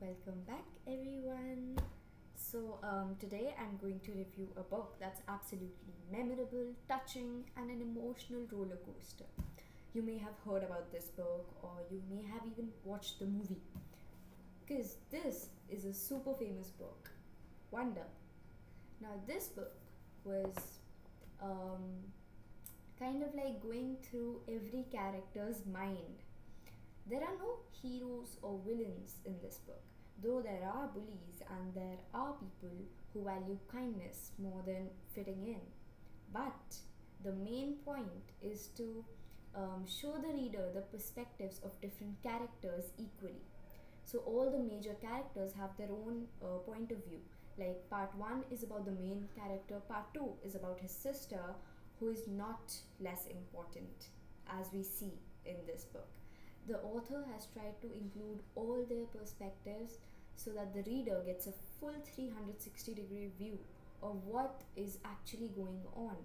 Welcome back, everyone. Today I'm going to review a book that's absolutely memorable, touching, and an emotional roller coaster. You may have heard about this book, or you may have even watched the movie, because this is a super famous book, Wonder. Now, this book was um, kind of like going through every character's mind. There are no heroes or villains in this book, though there are bullies and there are people who value kindness more than fitting in. But the main point is to show the reader the perspectives of different characters equally. So all the major characters have their own point of view. Like part 1 is about the main character, part 2 is about his sister, who is not less important, as we see in this book. The author has tried to include all their perspectives so that the reader gets a full 360-degree view of what is actually going on.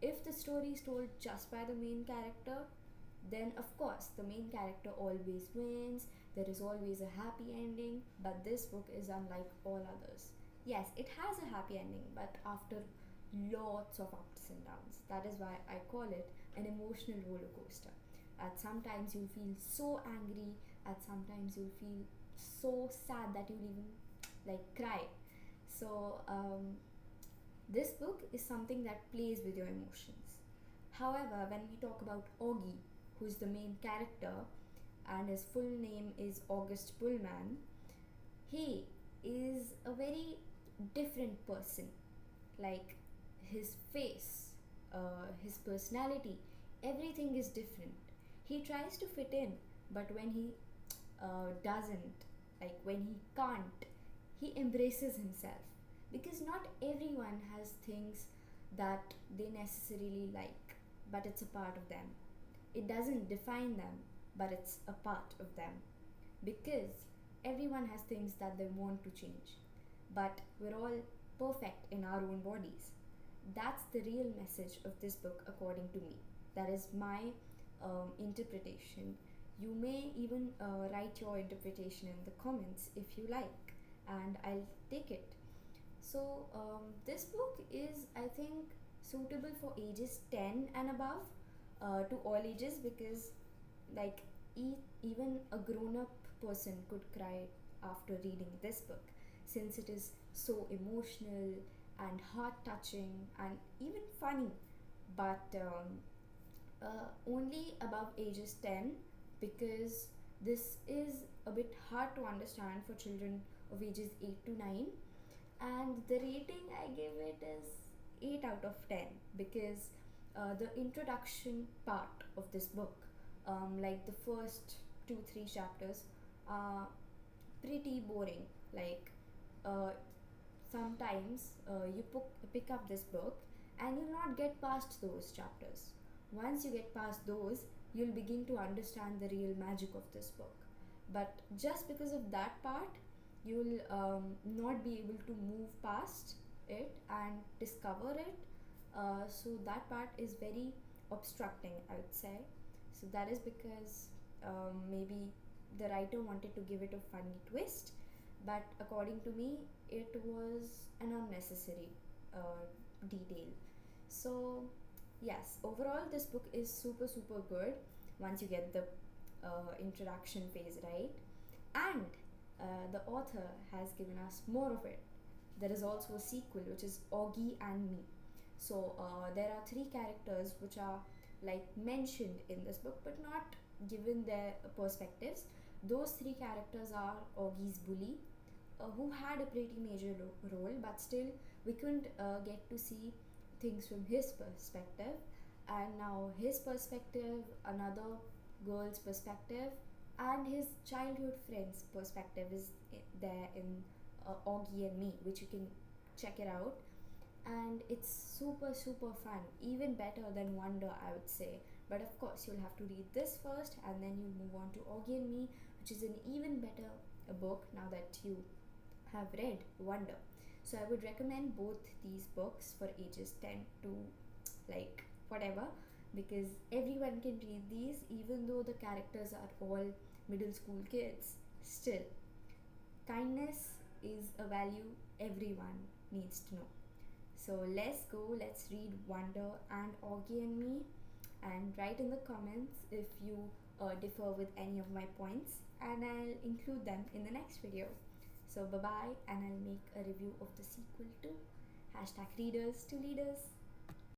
If the story is told just by the main character, then of course the main character always wins, there is always a happy ending, but this book is unlike all others. Yes, it has a happy ending, but after lots of ups and downs. That is why I call it an emotional roller coaster. At sometimes you'll feel so angry, at sometimes you'll feel so sad that you'll even like cry. So this book is something that plays with your emotions. However, when we talk about Augie, who is the main character, and his full name is August Pullman, he is a very different person. Like his face, his personality, everything is different. He tries to fit in, but when he doesn't, like when he can't, he embraces himself, because not everyone has things that they necessarily like, but it's a part of them. It doesn't define them, but it's a part of them, because everyone has things that they want to change, but we're all perfect in our own bodies. That's the real message of this book, according to me. That is my interpretation. You may even write your interpretation in the comments if you like, and I'll take it. This book is, I think, suitable for ages 10 and above, to all ages, because, like, even a grown up person could cry after reading this book, since it is so emotional and heart touching and even funny. But only above ages 10, because this is a bit hard to understand for children of ages 8 to 9, and the rating I give it is 8 out of 10, because the introduction part of this book, like the first 2 3 chapters, are pretty boring. Like uh, sometimes pick up this book and you'll not get past those chapters. Once you get past those, you'll begin to understand the real magic of this book. But just because of that part, you'll not be able to move past it and discover it. So that part is very obstructing, I would say. So that is because maybe the writer wanted to give it a funny twist, but according to me, it was an unnecessary uh, detail. So, yes, overall, this book is super, super good once you get the introduction phase right. And the author has given us more of it. There is also a sequel, which is Augie and Me. So there are three characters which are like mentioned in this book, but not given their perspectives. Those three characters are Augie's bully, who had a pretty major role, but still we couldn't get to see things from his perspective. And now his perspective, another girl's perspective, and his childhood friend's perspective is there in Augie and Me, which you can check it out. And it's super, super fun, even better than Wonder, I would say. But of course, you'll have to read this first, and then you'll move on to Augie and Me, which is an even better book now that you have read Wonder. So I would recommend both these books for ages 10 to like whatever, because everyone can read these, even though the characters are all middle school kids still. Kindness is a value everyone needs to know. So let's go, let's read Wonder and Augie and me, and write in the comments if you differ with any of my points, and I'll include them in the next video. So bye bye, and I'll make a review of the sequel too. Hashtag readers to leaders.